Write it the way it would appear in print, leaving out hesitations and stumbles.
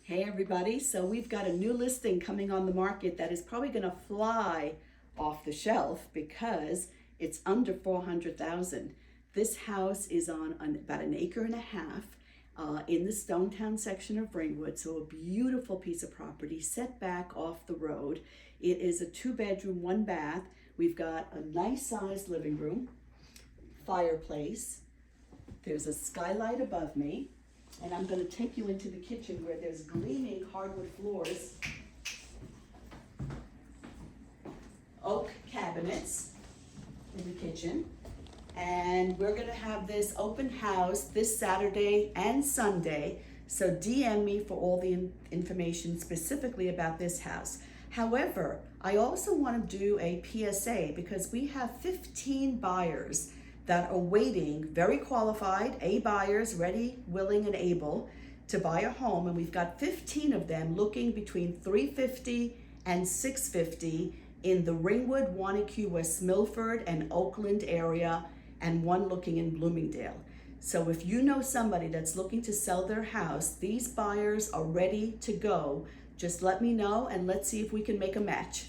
Hey everybody, so we've got a new listing coming on the market that is probably going to fly off the shelf because it's under 400,000. This house is on about an acre and a half in the Stonetown section of Ringwood, so a beautiful piece of property set back off the road. It is a 2-bedroom, 1-bath. We've got a nice sized living room, fireplace. There's a skylight above me. And I'm going to take you into the kitchen where there's gleaming hardwood floors, oak cabinets in the kitchen. And we're going to have this open house this Saturday and Sunday. So DM me for all the information specifically about this house. However, I also want to do a PSA because we have 15 buyers that are waiting, very qualified, A buyers, ready, willing, and able to buy a home. And we've got 15 of them looking between $350 and $650 in the Ringwood, Wanacue, West Milford, and Oakland area, and one looking in Bloomingdale. So if you know somebody that's looking to sell their house, these buyers are ready to go. Just let me know and let's see if we can make a match.